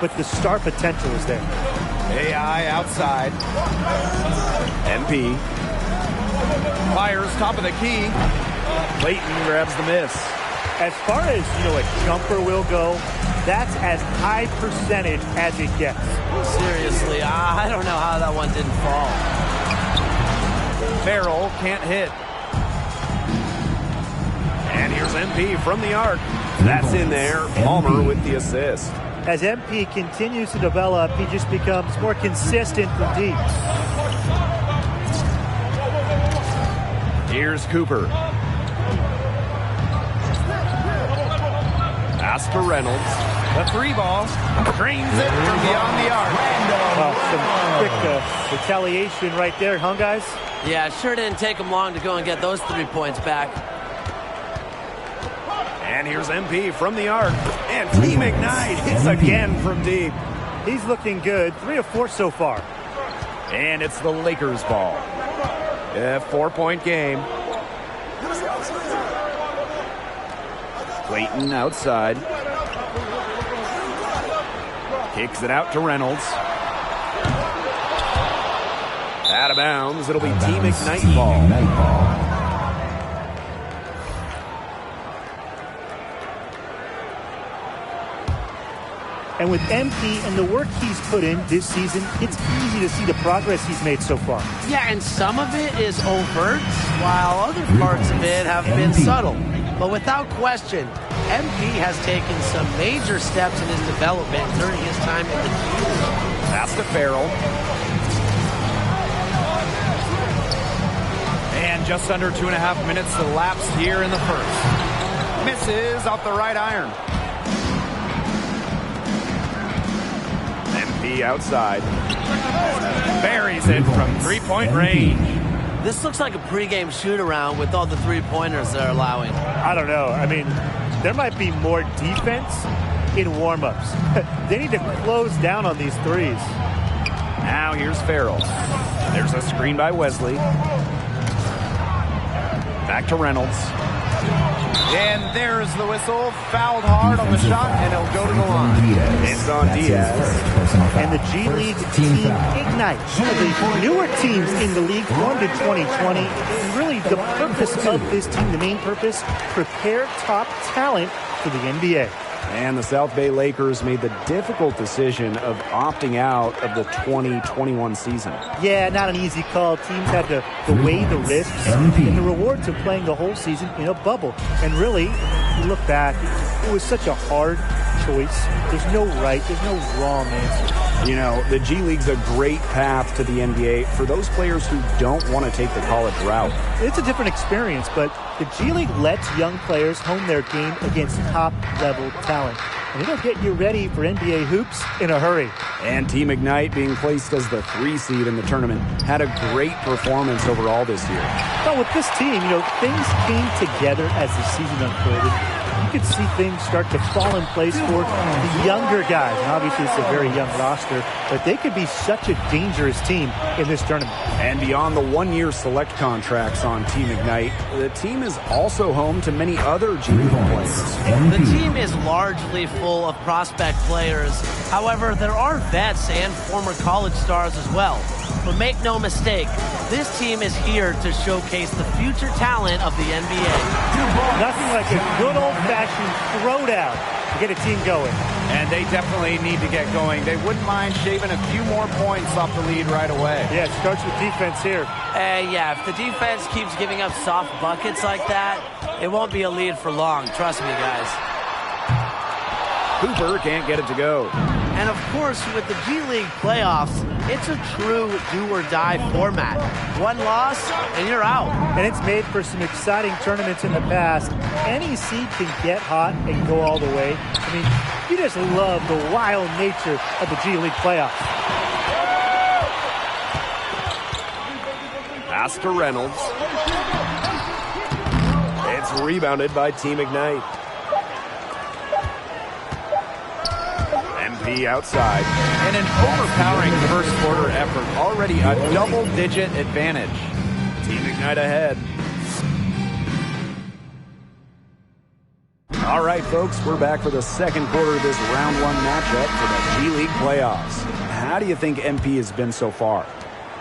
but the star potential is there. AI outside. MP. Fires top of the key. Clayton grabs the miss. As far as, a jumper will go, that's as high percentage as it gets. Seriously, I don't know how that one didn't fall. Farrell can't hit. And here's MP from the arc. That's in there. Palmer with the assist. As MP continues to develop, he just becomes more consistent from deep. Here's Cooper. Pass to Reynolds. The 3-ball. Drains it from beyond the arc. Some quick retaliation right there, huh, guys? Yeah, it sure didn't take him long to go and get those 3 points back. And here's MP from the arc. And Team Ignite hits again from deep. He's looking good. 3 of 4 so far. And it's the Lakers' ball. A 4-point game. Clayton outside. Kicks it out to Reynolds. Out of bounds. It'll be Team Ignite ball. And with MP and the work he's put in this season, it's easy to see the progress he's made so far. Yeah, and some of it is overt, while other parts of it have been subtle. But without question, MP has taken some major steps in his development during his time in the team. Pass to Farrell. And just under 2.5 minutes elapsed here in the first. Misses off the right iron. MP outside. Buries it from 3-point range. This looks like a pregame shoot-around with all the 3-pointers they're allowing. I don't know. I mean, there might be more defense in warm-ups. They need to close down on these threes. Now here's Farrell. There's a screen by Wesley. Back to Reynolds. And there's the whistle. Fouled hard on the shot, and he'll go to the line. It's on Diaz. And the G League team Ignite, one of the newer teams in the league, formed in 2020. And really, the purpose of this team, the main purpose, prepare top talent for the NBA. And the South Bay Lakers made the difficult decision of opting out of the 2021 season. Yeah, not an easy call. Teams had to weigh the risks and the rewards of playing the whole season in a bubble. And really, if you look back, it was such a hard choice. There's no right, there's no wrong answer. You know, the G League's a great path to the NBA for those players who don't want to take the college route. It's a different experience, but the G League lets young players hone their game against top-level talent. And it'll get you ready for NBA hoops in a hurry. And Team Ignite, being placed as the 3 seed in the tournament, had a great performance overall this year. But with this team, things came together as the season unfolded. You could see things start to fall in place for the younger guys. And obviously, it's a very young roster, but they could be such a dangerous team in this tournament. And beyond the 1-year select contracts on Team Ignite, the team is also home to many other G League players. The team is largely full of prospect players. However, there are vets and former college stars as well. But make no mistake, this team is here to showcase the future talent of the NBA. Nothing like a good old-fashioned throwdown to get a team going. And they definitely need to get going. They wouldn't mind shaving a few more points off the lead right away. Yeah, it starts with defense here. Yeah, if the defense keeps giving up soft buckets like that, it won't be a lead for long. Trust me, guys. Cooper can't get it to go. And of course, with the G League playoffs, it's a true do-or-die format. One loss, and you're out. And it's made for some exciting tournaments in the past. Any seed can get hot and go all the way. I mean, you just love the wild nature of the G League playoffs. Pass to Reynolds. It's rebounded by Team Ignite. MP outside. And an overpowering first quarter effort. Already a double-digit advantage. Team Ignite ahead. All right, folks, we're back for the second quarter of this round one matchup for the G League playoffs. How do you think MP has been so far?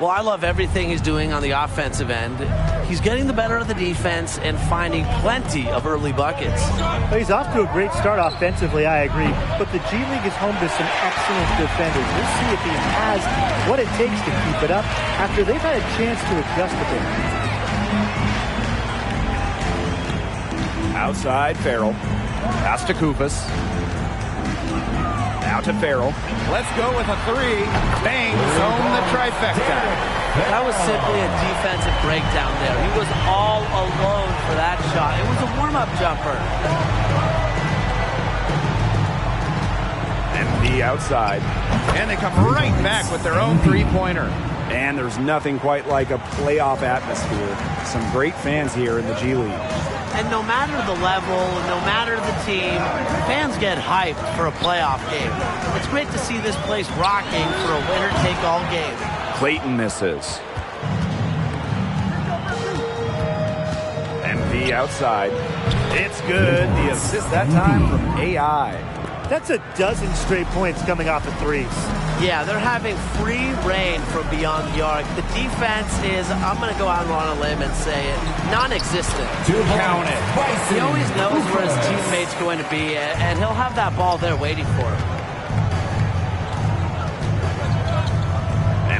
Well, I love everything he's doing on the offensive end. He's getting the better of the defense and finding plenty of early buckets. Well, he's off to a great start offensively, I agree. But the G League is home to some excellent defenders. We'll see if he has what it takes to keep it up after they've had a chance to adjust a bit. Outside, Farrell. Pass to Kufas. Now to Farrell. Let's go with a three. Bang, zone the trifecta. That was simply a defensive breakdown there. He was all alone for that shot. It was a warm-up jumper. MP outside. And they come right back with their own three-pointer. And there's nothing quite like a playoff atmosphere. Some great fans here in the G League. And no matter the level, no matter the team, fans get hyped for a playoff game. It's great to see this place rocking for a winner-take-all game. Clayton misses. MP outside. It's good. The assist that time from AI. That's a dozen straight points coming off of threes. Yeah, they're having free reign from beyond the arc. The defense is, I'm going to go out on a limb and say it, non-existent. Count it. He always knows where his teammate's going to be, and he'll have that ball there waiting for him.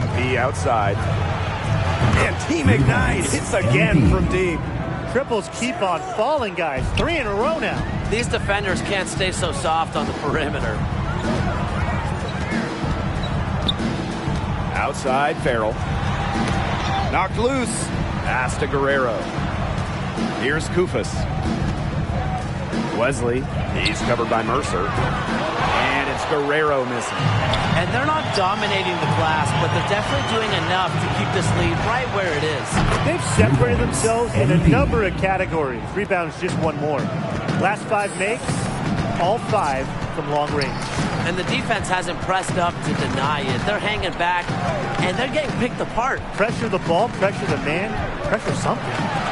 MP outside. And Team Ignite hits again from deep. Triples keep on falling, guys. 3 in a row now. These defenders can't stay so soft on the perimeter. Outside, Farrell. Knocked loose. Pass to Guerrero. Here's Kufas. Wesley. He's covered by Mercer. And it's Guerrero missing. And they're not dominating the glass, but they're definitely doing enough to keep this lead right where it is. They've separated themselves in a number of categories. Rebounds, just one more. Last 5 makes, all 5 from long range. And the defense hasn't pressed up to deny it. They're hanging back, and they're getting picked apart. Pressure the ball, pressure the man, pressure something.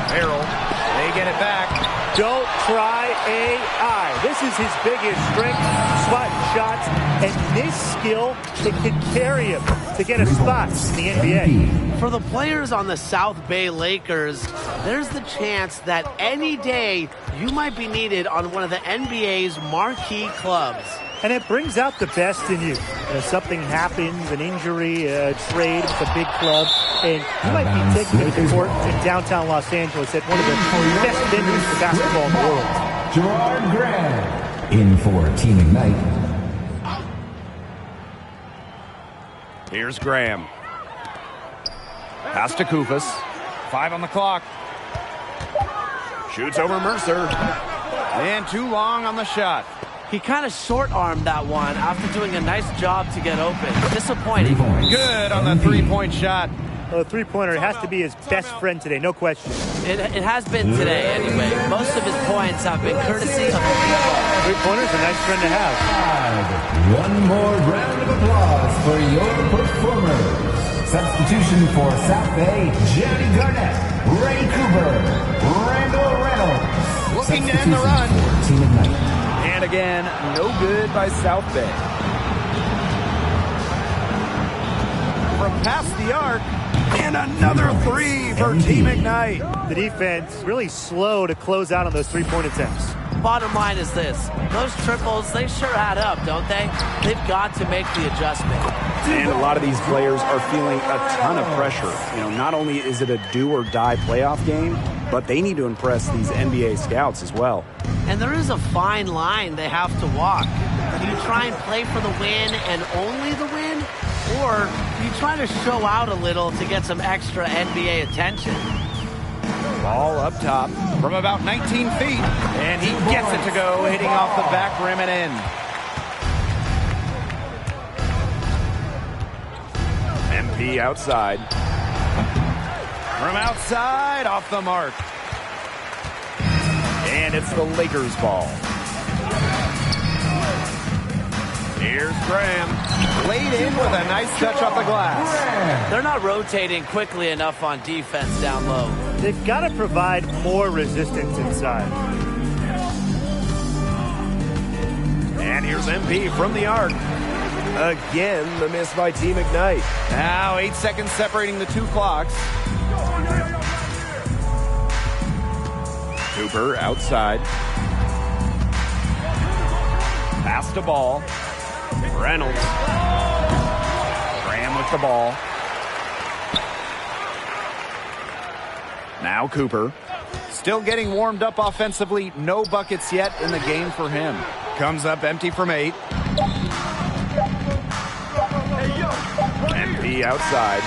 Farrell, they get it back. Don't try AI. This is his biggest strength, spot shots, and this skill, it can carry him to get a spot in the NBA. For the players on the South Bay Lakers, there's the chance that any day you might be needed on one of the NBA's marquee clubs. And it brings out the best in you. Something happens, an injury, a trade with a big club, and you might be taking it to court in downtown Los Angeles at one of the best venues for basketball in the world. Gerard Graham in for Team Ignite. Here's Graham. Pass to Kufas. 5 on the clock. Shoots over Mercer. And too long on the shot. He kind of short-armed that one after doing a nice job to get open. Disappointing. Good on the three-point shot. Well, the three-pointer has to be his best friend today, no question. It has been today, anyway. Most of his points have been courtesy of the people. Three-pointer's a nice friend to have. One more round of applause for your performers. Substitution for South Bay, Johnny Garnett, Ray Cooper, Randall Reynolds. Looking to end the run. Team Ignite. And again, no good by South Bay. From past the arc, and another three for Team Ignite. The defense really slow to close out on those three-point attempts. Bottom line is this. Those triples, they sure add up, don't they? They've got to make the adjustment. And a lot of these players are feeling a ton of pressure. You know, not only is it a do-or-die playoff game, but they need to impress these NBA scouts as well. And there is a fine line they have to walk. Do you try and play for the win and only the win? Or do you try to show out a little to get some extra NBA attention? Ball up top from about 19 feet. And he gets it to go, hitting off the back rim and in. MP outside. From outside, off the mark. And it's the Lakers ball. Here's Graham. Laid in with a nice touch off the glass. They're not rotating quickly enough on defense down low. They've got to provide more resistance inside. Here's MP from the arc. Again, the miss by Team Ignite. Now 8 seconds separating the two clocks. Cooper outside. Pass the ball. Reynolds. Graham with the ball. Now Cooper. Still getting warmed up offensively. No buckets yet in the game for him. Comes up empty from 8. MP outside.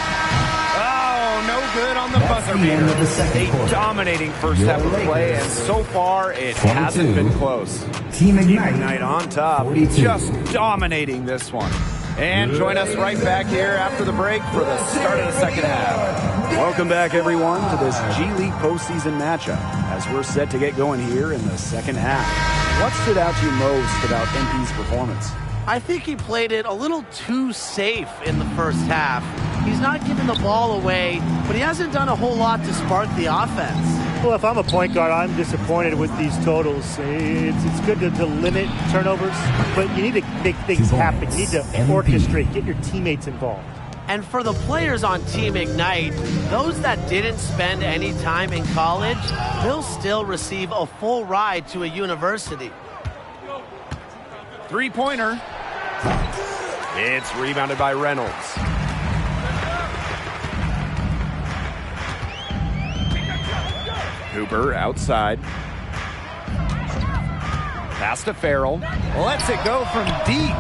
Oh, no good on the buzzer beater. A dominating first half of play, and so far it hasn't been close. Team Ignite. Ignite on top, 42. just dominating this one. And join us right back here after the break for the start of the second half. Welcome back, everyone, to this G League postseason matchup as we're set to get going here in the second half. What stood out to you most about MP's performance? I think he played it a little too safe in the first half. He's not giving the ball away, but he hasn't done a whole lot to spark the offense. Well, if I'm a point guard, I'm disappointed with these totals. It's good to limit turnovers, but you need to make things happen. You need to orchestrate, get your teammates involved. And for the players on Team Ignite, those that didn't spend any time in college, they'll still receive a full ride to a university. Three-pointer. It's rebounded by Reynolds. Cooper outside. Pass to Farrell. Lets it go from deep.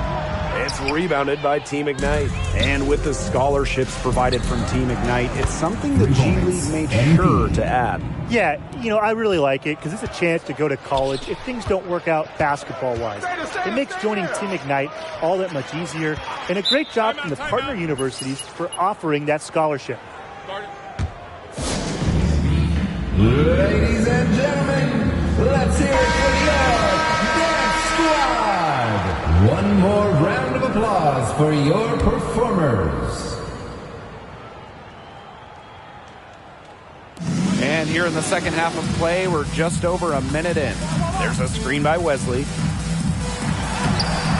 It's rebounded by Team Ignite. And with the scholarships provided from Team Ignite, it's something the G League made sure to add. Yeah, I really like it because it's a chance to go to college if things don't work out basketball-wise. It makes joining Team Ignite all that much easier, and a great job from the partner universities for offering that scholarship. Ladies and gentlemen, let's hear it for your Dance Squad. One more round of applause for your performers. And here in the second half of play, we're just over a minute in. There's a screen by Wesley.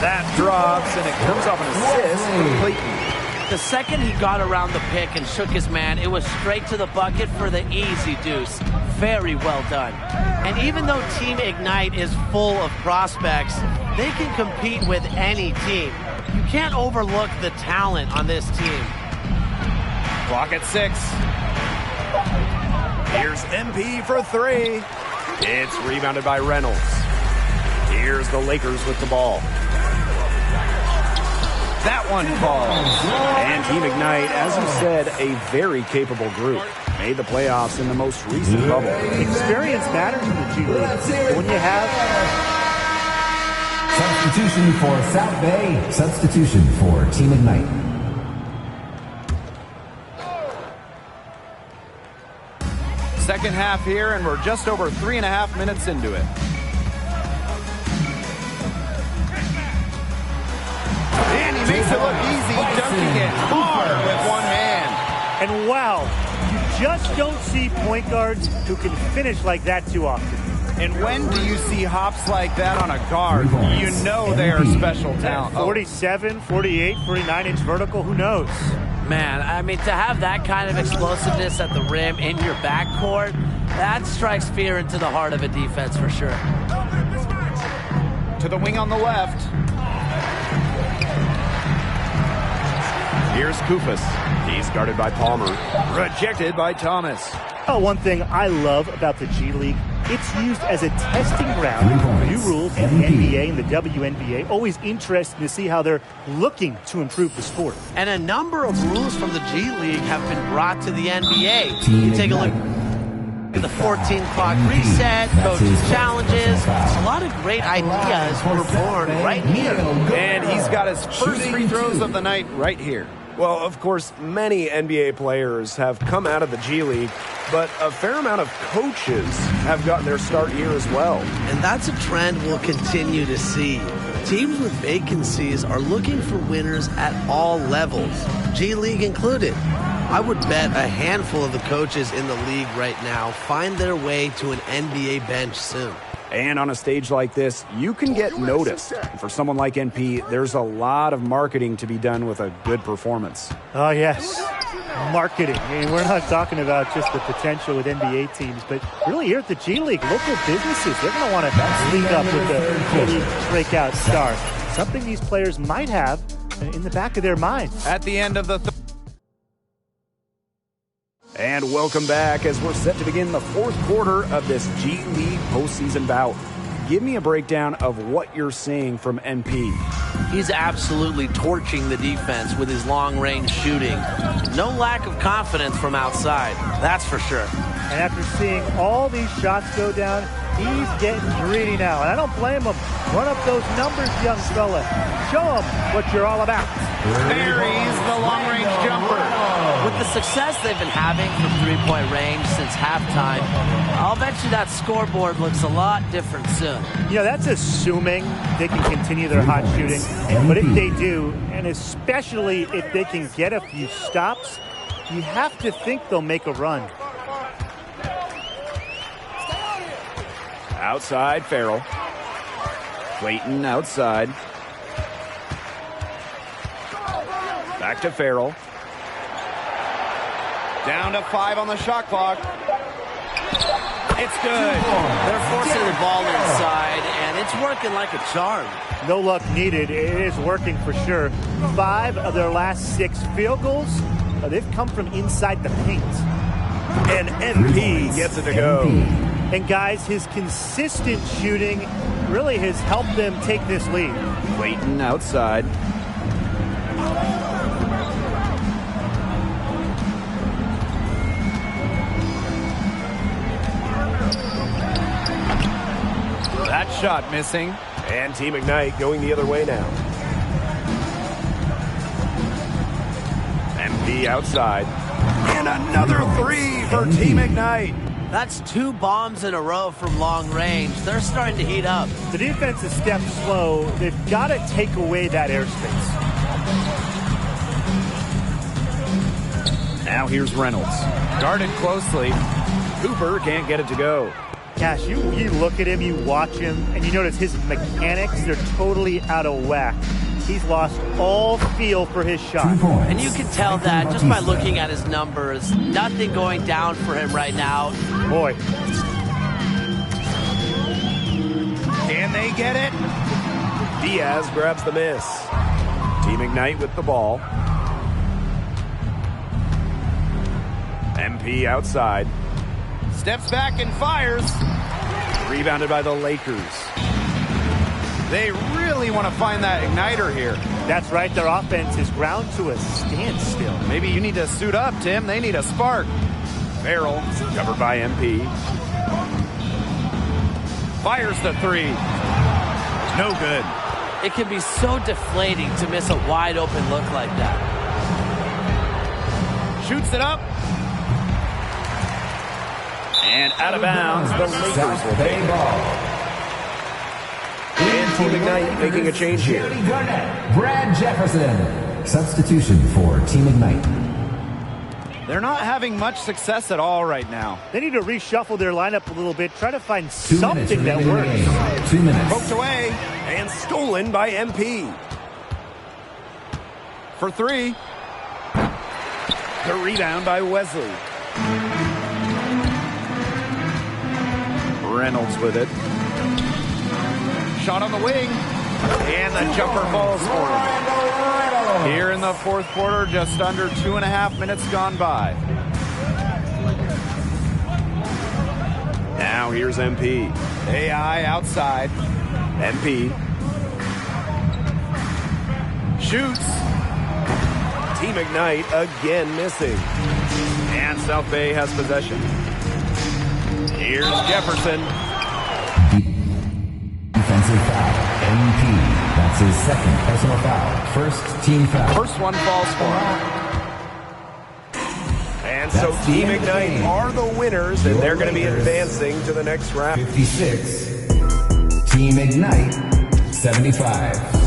That drops, and it comes off an assist from Clayton. The second he got around the pick and shook his man, it was straight to the bucket for the easy deuce. Very well done. And even though Team Ignite is full of prospects, they can compete with any team. You can't overlook the talent on this team. Clock at 6. Here's MP for 3. It's rebounded by Reynolds. Here's the Lakers with the ball. That one falls. And Team Ignite, as you said, a very capable group. Made the playoffs in the most recent bubble. Experience matters in the G League. When you have... Substitution for South Bay. Substitution for Team Ignite. Second half here, and we're just over 3.5 minutes into it. And he makes it look easy, dunking it hard with one hand. And wow, you just don't see point guards who can finish like that too often. And when do you see hops like that on a guard? You know they are special talent. 47, 48, 49-inch vertical, who knows? Man, I mean, to have that kind of explosiveness at the rim in your backcourt, that strikes fear into the heart of a defense for sure. To the wing on the left. Here's Kufus. He's guarded by Palmer. Rejected by Thomas. Oh, one thing I love about the G League, it's used as a testing ground for new rules in the NBA and the WNBA. Always interesting to see how they're looking to improve the sport. And a number of rules from the G League have been brought to the NBA. You take a look at the 14-clock reset, coaches' challenges. A lot of great ideas were born right here. And he's got his first free throws of the night right here. Well, of course, many NBA players have come out of the G League, but a fair amount of coaches have gotten their start here as well. And that's a trend we'll continue to see. Teams with vacancies are looking for winners at all levels, G League included. I would bet a handful of the coaches in the league right now find their way to an NBA bench soon. And on a stage like this, you can get noticed. And for someone like NP, there's a lot of marketing to be done with a good performance. Oh, yes. Marketing. I mean, we're not talking about just the potential with NBA teams, but really here at the G League, local businesses, they're going to want to link up with the breakout stars. Something these players might have in the back of their minds. At the end of the And welcome back as we're set to begin the fourth quarter of this G League postseason bout. Give me a breakdown of what you're seeing from NP. He's absolutely torching the defense with his long-range shooting. No lack of confidence from outside, that's for sure. And after seeing all these shots go down, he's getting greedy now. And I don't blame him. Run up those numbers, young fella. Show him what you're all about. Buries the long-range jumper. With the success they've been having from three-point range since halftime, I'll bet you that scoreboard looks a lot different soon. You know, that's assuming they can continue their hot shooting. But if they do, and especially if they can get a few stops, you have to think they'll make a run. Outside, Farrell. Clayton outside. Back to Farrell. Down to 5 on the shot clock. It's good. They're forcing the ball inside, and it's working like a charm. No luck needed. It is working for sure. 5 of their last 6 field goals, they've come from inside the paint. And NP gets it to go. And guys, his consistent shooting really has helped them take this lead. Clayton outside. That shot missing. And Team Ignite going the other way now. MP outside. And another 3 for Team Ignite. That's 2 bombs in a row from long range. They're starting to heat up. The defense is stepped slow. They've got to take away that airspace. Now here's Reynolds. Guarded closely. Cooper can't get it to go. Gosh, you look at him, you watch him, and you notice his mechanics, they're totally out of whack. He's lost all feel for his shot. And you can tell that just by looking at his numbers. Nothing going down for him right now. Boy. Can they get it? Diaz grabs the miss. Team Ignite with the ball. MP outside. Steps back and fires. Rebounded by the Lakers. They really want to find that igniter here. That's right. Their offense is ground to a standstill. Maybe you need to suit up, Tim. They need a spark. Farrell, covered by MP. Fires the 3. No good. It can be so deflating to miss a wide open look like that. Shoots it up. And out of bounds, the Lakers will take it. And Team Ignite making a change here. Brad Jefferson. Substitution for Team Ignite. They're not having much success at all right now. They need to reshuffle their lineup a little bit, try to find something that works. 2 minutes. Poked away. And stolen by MP. For 3. The rebound by Wesley. Reynolds with it. Shot on the wing. And the jumper falls for him. Here in the fourth quarter, just under 2.5 minutes gone by. Now here's MP. AI outside. MP. Shoots. Team Ignite again missing. And South Bay has possession. Here's Jefferson. Defensive foul. MP. That's his second personal foul. First team foul. First one falls for him. And so That's the Team end of the Ignite game. are the winners, and they're going to be Lakers. advancing to the next round. 56. Team Ignite, 75.